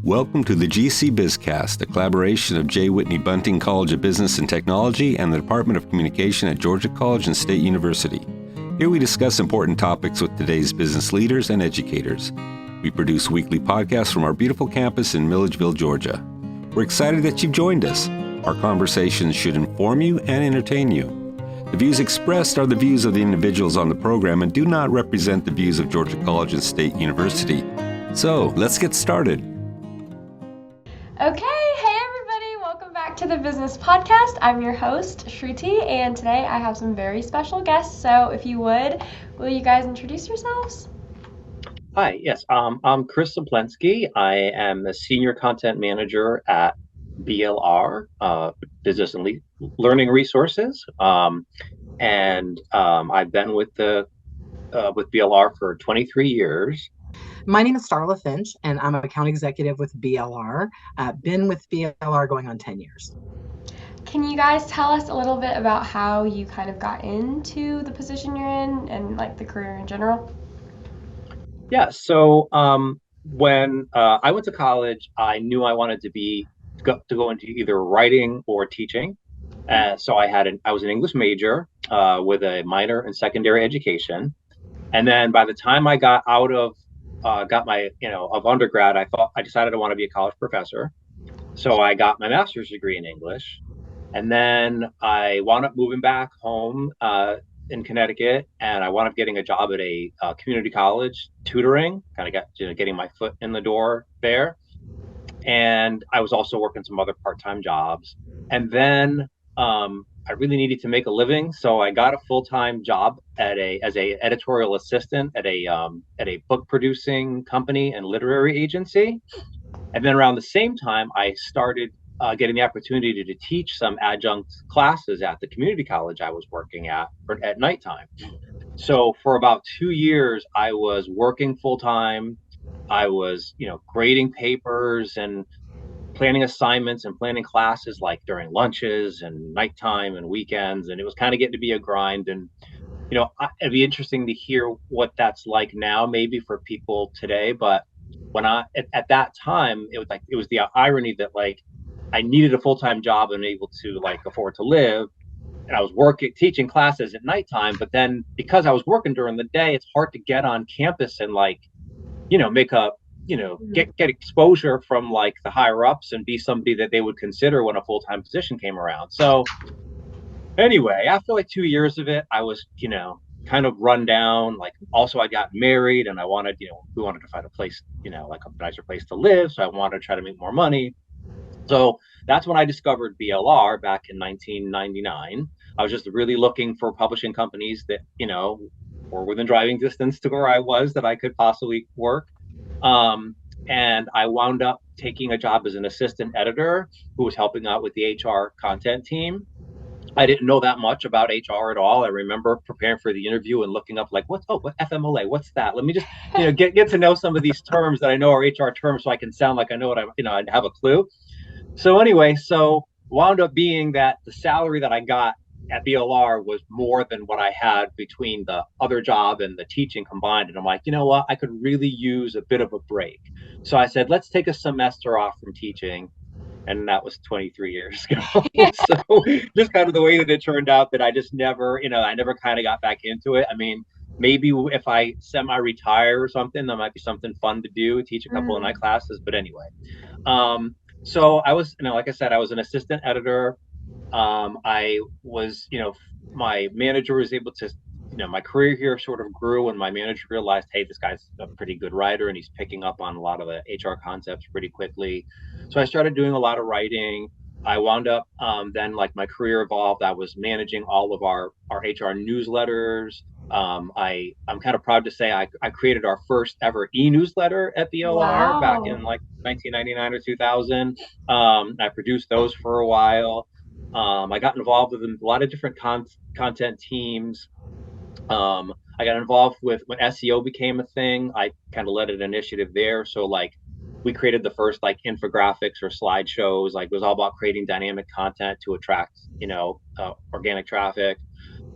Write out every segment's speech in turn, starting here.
Welcome to the GC Bizcast, a collaboration of J. Whitney Bunting College of Business and Technology and the Department of Communication at Georgia College and State University. Here we discuss important topics with today's business leaders and educators. We produce weekly podcasts from our beautiful campus in Milledgeville, Georgia. We're excited that you've joined us. Our conversations should inform you and entertain you. The views expressed are the views of the individuals on the program and do not represent the views of Georgia College and State University. So, let's get started. Okay, hey everybody, welcome back to the Business Podcast. I'm your host, Sruti, and today I have some very special guests, so if you would, will you guys introduce yourselves? Hi, yes, I'm Chris Ceplenski. I am the Senior Content Manager at BLR, Business and Learning Resources, and I've been with BLR for 23 years. My name is Starla Finch, and I'm an account executive with BLR. Been with BLR going on 10 years. Can you guys tell us a little bit about how you kind of got into the position you're in and like the career in general? Yeah, so when I went to college, I knew I wanted to go into either writing or teaching. So I was an English major with a minor in secondary education. And then by the time I got out of got my, of undergrad, I decided I want to be a college professor. So I got my master's degree in English. And then I wound up moving back home in Connecticut, and I wound up getting a job at a community college tutoring, kind of getting my foot in the door there. And I was also working some other part-time jobs. And then I really needed to make a living, so I got a full-time job as a editorial assistant at a book producing company and literary agency. And then around the same time, I started getting the opportunity to teach some adjunct classes at the community college I was working at nighttime. So for about 2 years, I was working full-time. I was, grading papers and planning assignments and planning classes like during lunches and nighttime and weekends. And it was kind of getting to be a grind. And, it'd be interesting to hear what that's like now, maybe for people today. But when at that time, it was the irony that I needed a full-time job and able to afford to live. And I was teaching classes at nighttime. But then because I was working during the day, it's hard to get on campus and make a get exposure from the higher ups and be somebody that they would consider when a full-time position came around. So anyway, after 2 years of it, I was, kind of run down. Also I got married and we wanted to find a place, a nicer place to live. So I wanted to try to make more money. So that's when I discovered BLR back in 1999. I was just really looking for publishing companies that, were within driving distance to where I was that I could possibly work. And I wound up taking a job as an assistant editor who was helping out with the HR content team. I didn't know that much about HR at all. I remember preparing for the interview and looking up what FMLA, what's that? Let me just, get to know some of these terms that I know are HR terms so I can sound like I know what I have a clue. So anyway, wound up being that the salary that I got at BLR was more than what I had between the other job and the teaching combined. And I'm like, you know what, I could really use a bit of a break. So I said, let's take a semester off from teaching. And that was 23 years ago. So just kind of the way that it turned out that I just never, I never kind of got back into it. I mean, maybe if I semi-retire or something, that might be something fun to do, teach a couple of night classes. But anyway, so I was, like I said, I was an assistant editor. I was, my manager was able to, my career here sort of grew when my manager realized, hey, this guy's a pretty good writer and he's picking up on a lot of the HR concepts pretty quickly. So I started doing a lot of writing. I wound up, then my career evolved. I was managing all of our HR newsletters. I'm kind of proud to say I created our first ever e-newsletter at BLR back in 1999 or 2000. I produced those for a while. I got involved with a lot of different content teams. I got involved with when SEO became a thing. I kind of led an initiative there. So we created the first infographics or slideshows. It was all about creating dynamic content to attract, organic traffic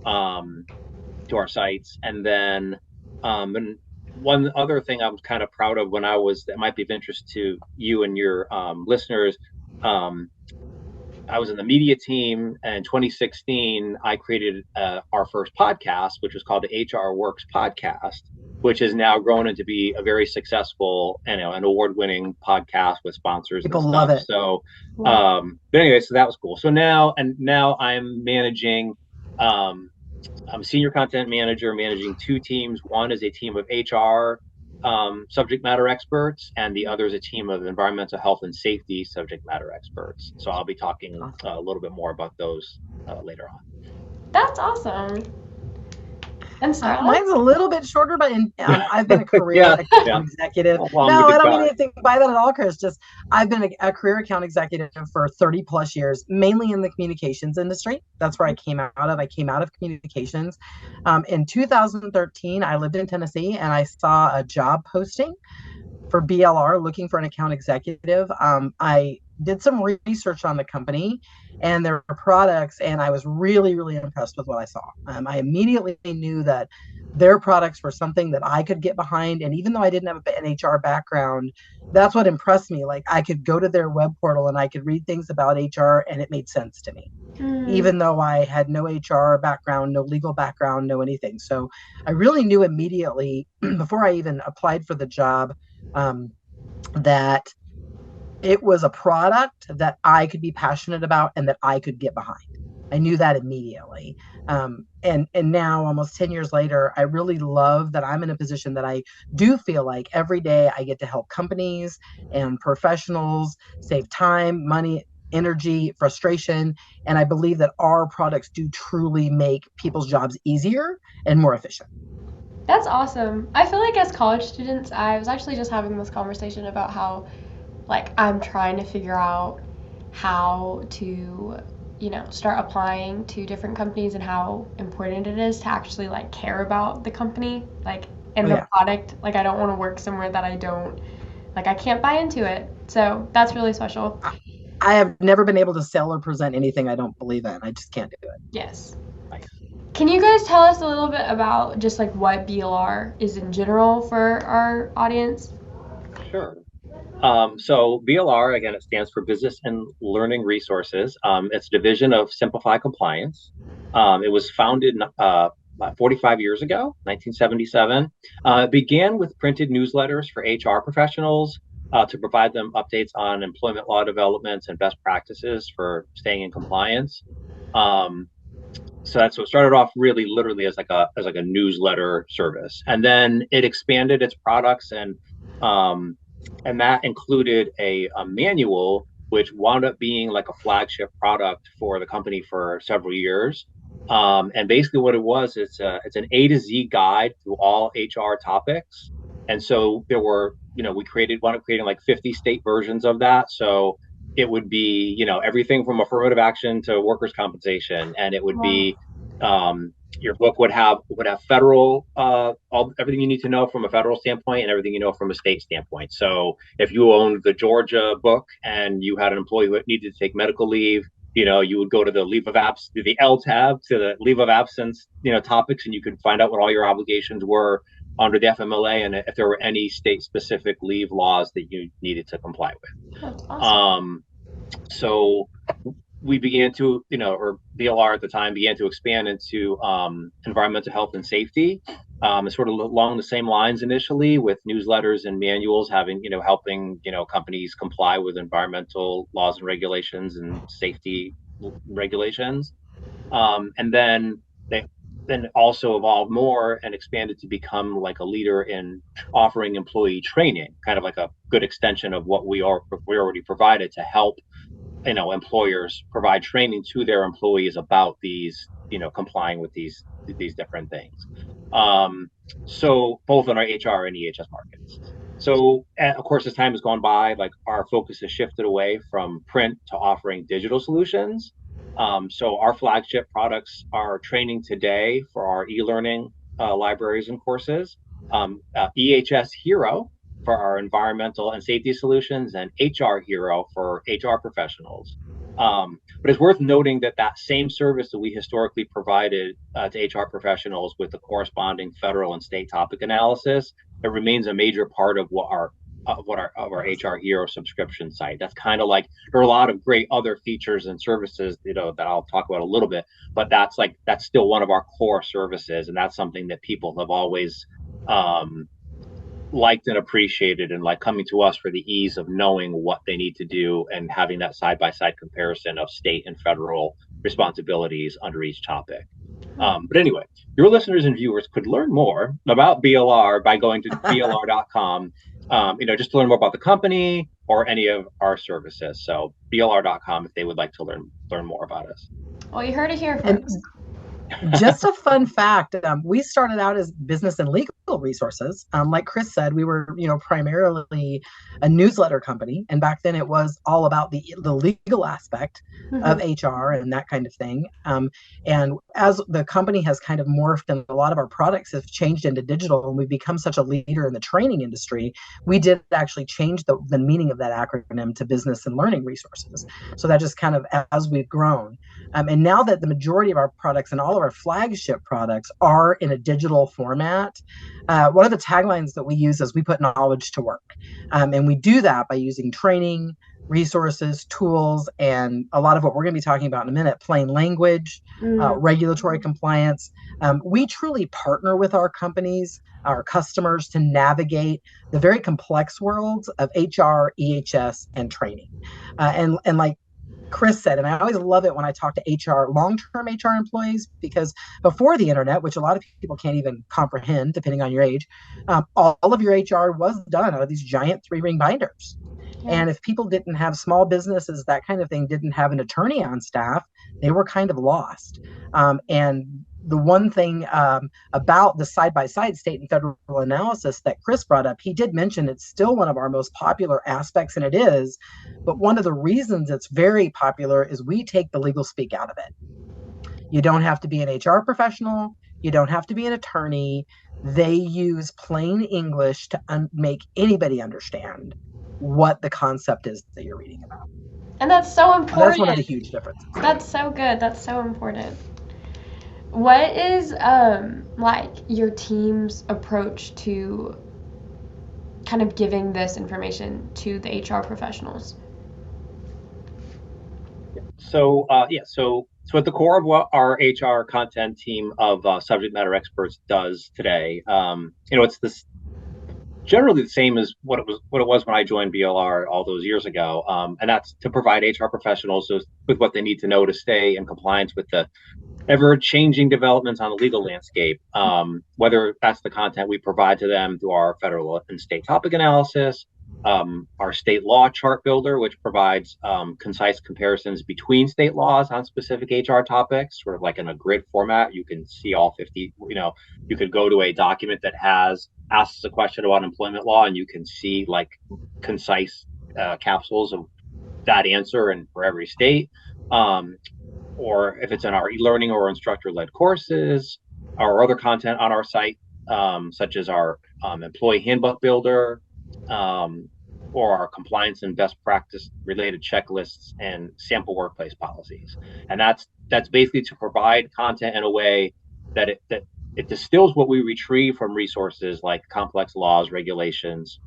to our sites. And then one other thing I was kind of proud of that might be of interest to you and your listeners. I was in the media team, and in 2016, I created our first podcast, which was called the HR Works Podcast, which has now grown into be a very successful, an award-winning podcast with sponsors People and love stuff. it. So, but anyway, so that was cool. So now I'm managing. I'm a senior content manager, managing two teams. One is a team of HR subject matter experts, and the other is a team of environmental health and safety subject matter experts. So I'll be talking a little bit more about those later on. That's awesome. And Starla? Mine's a little bit shorter, but I've been a career account executive. Well, no, I don't mean anything by that at all, Chris. Just I've been a career account executive for 30 plus years, mainly in the communications industry. That's where I came out of. I came out of communications. In 2013, I lived in Tennessee, and I saw a job posting for BLR looking for an account executive. I did some research on the company and their products, and I was really, really impressed with what I saw. I immediately knew that their products were something that I could get behind. And even though I didn't have an HR background, that's what impressed me. Like, I could go to their web portal and I could read things about HR, and it made sense to me. Even though I had no HR background, no legal background, no anything. So I really knew immediately before I even applied for the job that it was a product that I could be passionate about and that I could get behind. I knew that immediately. And now, almost 10 years later, I really love that I'm in a position that I do feel like every day I get to help companies and professionals save time, money, energy, frustration. And I believe that our products do truly make people's jobs easier and more efficient. That's awesome. I feel like as college students, I was actually just having this conversation about how, like, I'm trying to figure out how to, start applying to different companies and how important it is to actually, like, care about the company, like, and the product. Like, I don't want to work somewhere that I can't buy into it. So that's really special. I have never been able to sell or present anything I don't believe in. I just can't do it. Yes. Can you guys tell us a little bit about just like what BLR is in general for our audience? Sure. So BLR, again, it stands for Business and Learning Resources. It's a division of Simplify Compliance. It was founded about 45 years ago, 1977. It began with printed newsletters for HR professionals to provide them updates on employment law developments and best practices for staying in compliance. So it started off really literally as like a newsletter service, and then it expanded its products, and that included a manual, which wound up being like a flagship product for the company for several years. And basically what it was, it's an A to Z guide through all HR topics. And so there were, we wound up creating like 50 state versions of that. So it would be, everything from affirmative action to workers' compensation, and it would be your book would have federal everything you need to know from a federal standpoint and everything you know from a state standpoint. So if you owned the Georgia book and you had an employee who needed to take medical leave, you would go to the leave of absence, the L tab, to the leave of absence, topics, and you could find out what all your obligations were under the FMLA and if there were any state-specific leave laws that you needed to comply with. That's awesome. So we began to, or BLR at the time began to expand into environmental health and safety, sort of along the same lines initially, with newsletters and manuals helping companies comply with environmental laws and regulations and safety regulations, and then they also evolved more and expanded to become like a leader in offering employee training, kind of like a good extension of what we already provided to help employers provide training to their employees about these, complying with these different things. So both in our HR and EHS markets. So of course, as time has gone by, like our focus has shifted away from print to offering digital solutions. So our flagship products are Training Today for our e-learning libraries and courses, EHS Hero for our environmental and safety solutions, and HR Hero for HR professionals. But it's worth noting that that same service that we historically provided to HR professionals with the corresponding federal and state topic analysis, it remains a major part of our HR Hero subscription site. That's kind of like, there are a lot of great other features and services, that I'll talk about a little bit, but that's still one of our core services, and that's something that people have always liked and appreciated, and like coming to us for the ease of knowing what they need to do and having that side-by-side comparison of state and federal responsibilities under each topic. But anyway, your listeners and viewers could learn more about BLR by going to blr.com, just to learn more about the company or any of our services. So blr.com if they would like to learn more about us. Well, you heard it here first. Just a fun fact, we started out as business and legal resources. Like Chris said, we were, primarily a newsletter company. And back then it was all about the legal aspect of HR and that kind of thing. And as the company has kind of morphed and a lot of our products have changed into digital and we've become such a leader in the training industry, we did actually change the meaning of that acronym to business and learning resources. So that just kind of, as we've grown. And now that the majority of our products and all of our flagship products are in a digital format, one of the taglines that we use is we put knowledge to work. And we do that by using training, resources, tools, and a lot of what we're going to be talking about in a minute, plain language, regulatory compliance. We truly partner with our companies, our customers, to navigate the very complex worlds of HR, EHS, and training. And like Chris said, and I always love it when I talk to HR, long-term HR employees, because before the internet, which a lot of people can't even comprehend, depending on your age, all of your HR was done out of these giant 3-ring binders. Yeah. And if people didn't have small businesses, that kind of thing, didn't have an attorney on staff, they were kind of lost. And the one thing about the side-by-side state and federal analysis that Chris brought up, he did mention it's still one of our most popular aspects, and it is. But one of the reasons it's very popular is we take the legal speak out of it. You don't have to be an HR professional. You don't have to be an attorney. They use plain English to make anybody understand what the concept is that you're reading about. And that's so important. That's one of the huge differences. That's so good. That's so important. What is your team's approach to kind of giving this information to the HR professionals? So at the core of what our HR content team of subject matter experts does today, it's this generally the same as what it was when I joined BLR all those years ago, and that's to provide HR professionals with what they need to know to stay in compliance with the ever-changing developments on the legal landscape, whether that's the content we provide to them through our federal and state topic analysis, our state law chart builder, which provides concise comparisons between state laws on specific HR topics, sort of like in a grid format. You can see all 50, you could go to a document that asks a question about employment law, and you can see like concise capsules of that answer and for every state. Or if it's in our e-learning or instructor-led courses, or other content on our site, such as our employee handbook builder, or our compliance and best practice related checklists and sample workplace policies. And that's basically to provide content in a way that it distills what we retrieve from resources like complex laws, regulations,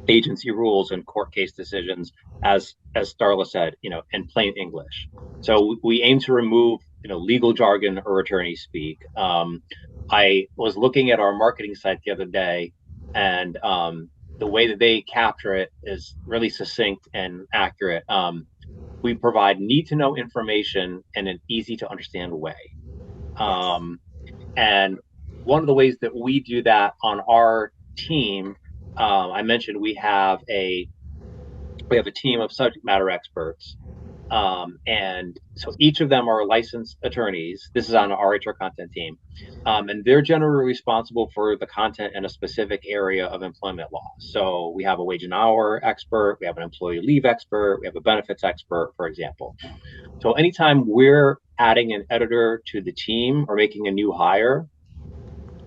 agency rules, and court case decisions, as Starla said, in plain English. So we aim to remove, legal jargon or attorney speak. I was looking at our marketing site the other day, and the way that they capture it is really succinct and accurate. We provide need-to-know information in an easy-to-understand way. And one of the ways that we do that on our team, I mentioned we have a team of subject matter experts, and so each of them are licensed attorneys. This is on our HR content team, and they're generally responsible for the content in a specific area of employment law. So we have a wage and hour expert, we have an employee leave expert, we have a benefits expert, for example. So anytime we're adding an editor to the team or making a new hire,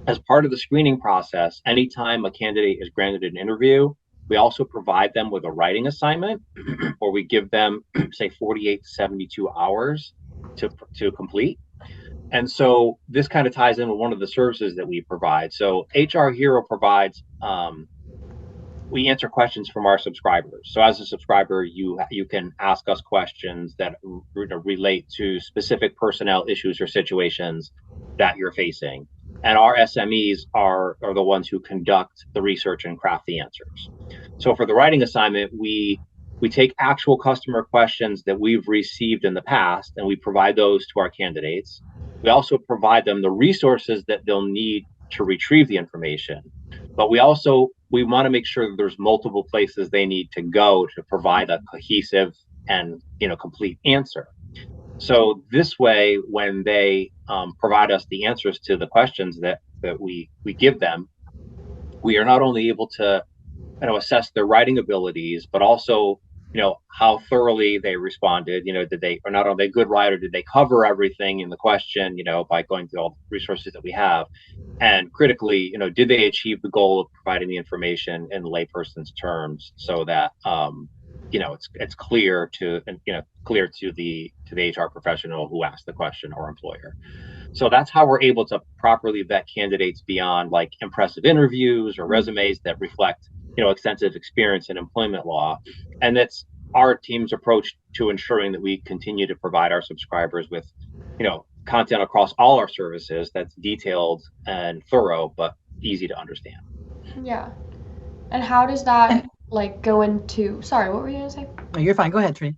as part of the screening process, anytime a candidate is granted an interview, We also provide them with a writing assignment, or we give them, say, 48 to 72 hours to complete. And so this kind of ties in with one of the services that we provide. So HR Hero provides, we answer questions from our subscribers. So as a subscriber, you can ask us questions that relate to specific personnel issues or situations that you're facing. And our SMEs are the ones who conduct the research and craft the answers. So for the writing assignment, we take actual customer questions that we've received in the past, and we provide those to our candidates. We also provide them the resources that they'll need to retrieve the information. But we want to make sure that there's multiple places they need to go to provide a cohesive and complete answer. So this way, when they provide us the answers to the questions that we give them, we are not only able to assess their writing abilities, but also how thoroughly they responded. Did they, or not, are they a good writer? Did they cover everything in the question? By going through all the resources that we have, and critically, did they achieve the goal of providing the information in layperson's terms, so that it's clear to the HR professional who asked the question or employer. So that's how we're able to properly vet candidates beyond like impressive interviews or resumes that reflect extensive experience in employment law. And that's our team's approach to ensuring that we continue to provide our subscribers with content across all our services that's detailed and thorough, but easy to understand. Yeah. And how does that go into, sorry, what were you gonna say? No, you're fine. Go ahead, Tree.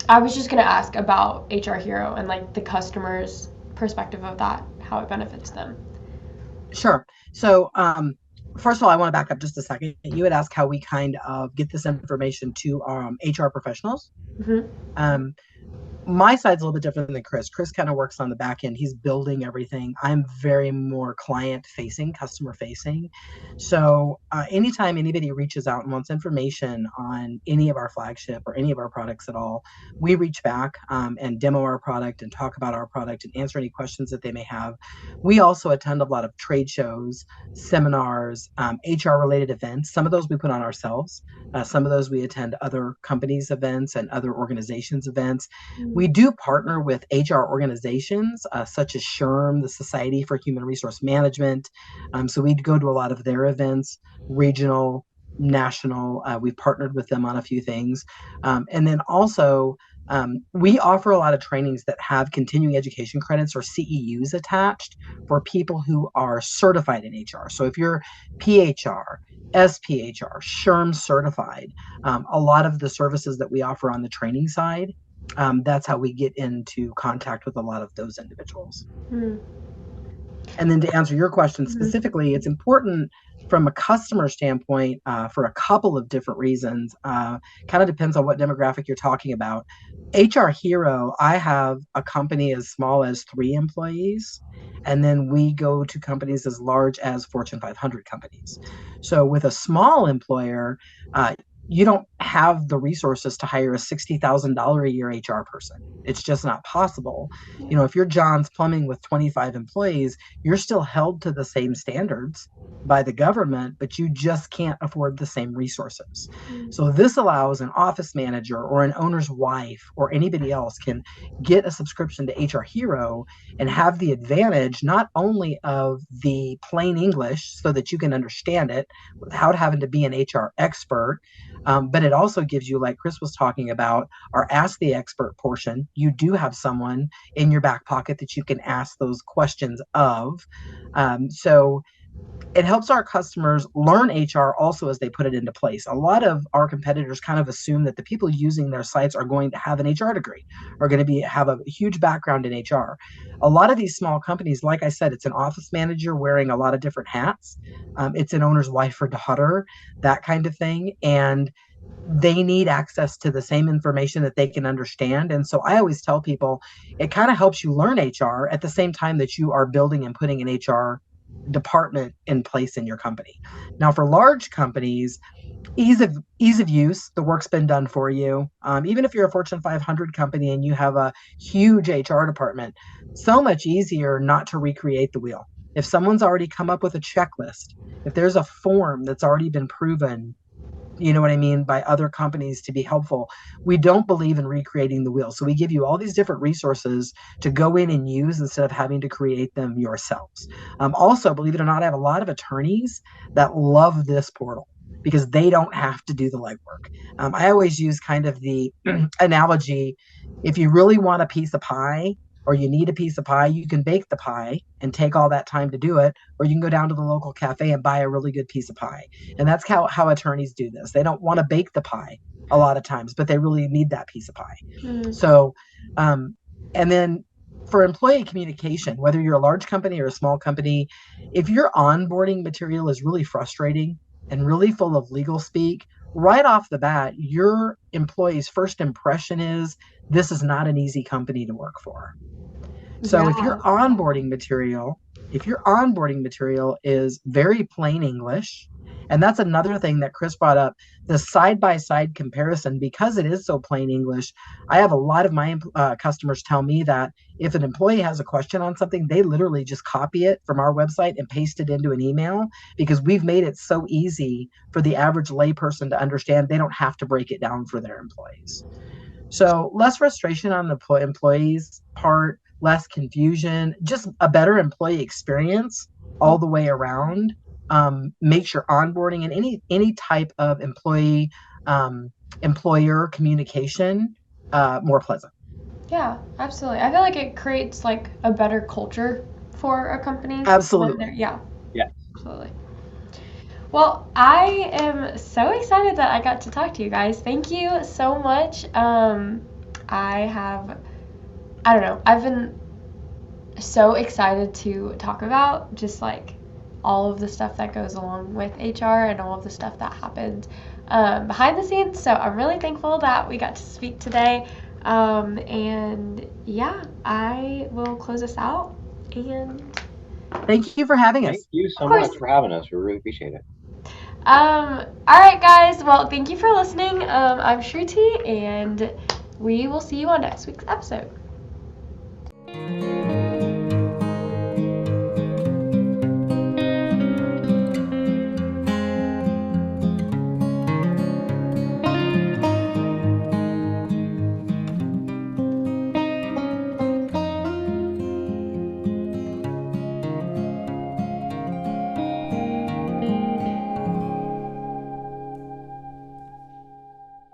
I was just gonna ask about HR Hero and the customer's perspective of that, how it benefits them. Sure. So first of all, I want to back up just a second. You had asked how we kind of get this information to HR professionals. Mm-hmm. My side's a little bit different than Chris. Chris kind of works on the back end. He's building everything. I'm very more client facing, customer facing. So anytime anybody reaches out and wants information on any of our flagship or any of our products at all, we reach back and demo our product and talk about our product and answer any questions that they may have. We also attend a lot of trade shows, seminars, HR related events. Some of those we put on ourselves. Some of those we attend other companies' events and other organizations' events. We do partner with HR organizations such as SHRM, the Society for Human Resource Management. So we go to a lot of their events, regional, national. We've partnered with them on a few things. And then also, we offer a lot of trainings that have continuing education credits or CEUs attached for people who are certified in HR. So if you're PHR, SPHR, SHRM certified, a lot of the services that we offer on the training side, that's how we get into contact with a lot of those individuals. And then to answer your question specifically, it's important from a customer standpoint for a couple of different reasons. Kind of depends on what demographic you're talking about. HR Hero, I have a company as small as 3 employees, and then we go to companies as large as Fortune 500 companies. So with a small employer, you don't have the resources to hire a $60,000 a year HR person. It's just not possible. If you're John's Plumbing with 25 employees, you're still held to the same standards by the government, but you just can't afford the same resources. So this allows an office manager or an owner's wife or anybody else can get a subscription to HR Hero and have the advantage not only of the plain English so that you can understand it without having to be an HR expert, but it also gives you, like Chris was talking about, our Ask the Expert portion. You do have someone in your back pocket that you can ask those questions of. So it helps our customers learn HR also as they put it into place. A lot of our competitors kind of assume that the people using their sites are going to have an HR degree, are going to have a huge background in HR. A lot of these small companies, like I said, it's an office manager wearing a lot of different hats. It's an owner's wife or daughter, that kind of thing. And they need access to the same information that they can understand. And so I always tell people it kind of helps you learn HR at the same time that you are building and putting an HR department in place in your company. Now, for large companies, ease of use, the work's been done for you. Even if you're a Fortune 500 company and you have a huge HR department, so much easier not to recreate the wheel. If someone's already come up with a checklist, if there's a form that's already been proven, you know what I mean, by other companies to be helpful. We don't believe in recreating the wheel. So we give you all these different resources to go in and use instead of having to create them yourselves. Also, believe it or not, I have a lot of attorneys that love this portal because they don't have to do the legwork. I always use kind of the analogy, if you really want a piece of pie or you need a piece of pie, you can bake the pie and take all that time to do it, or you can go down to the local cafe and buy a really good piece of pie. And that's how attorneys do this. They don't want to bake the pie a lot of times, but they really need that piece of pie. Mm. So, and then for employee communication, whether you're a large company or a small company, if your onboarding material is really frustrating and really full of legal speak, right off the bat, your employee's first impression is this is not an easy company to work for. So if your onboarding material is very plain English, and that's another thing that Chris brought up, the side-by-side comparison, because it is so plain English, I have a lot of my customers tell me that if an employee has a question on something, they literally just copy it from our website and paste it into an email because we've made it so easy for the average layperson to understand. They don't have to break it down for their employees. So less frustration on the employees' part, less confusion, just a better employee experience all the way around. Makes your onboarding and any type of employee employer communication more pleasant. Yeah, absolutely. I feel like it creates like a better culture for a company. Absolutely. Yeah. Yeah. Absolutely. Well, I am so excited that I got to talk to you guys. Thank you so much. I don't know, I've been so excited to talk about just like all of the stuff that goes along with HR and all of the stuff that happens behind the scenes. So I'm really thankful that we got to speak today. And yeah, I will close us out. And thank you for having us. Thank you so much for having us. We really appreciate it. All right, guys. Well, thank you for listening. I'm Sruti, and we will see you on next week's episode.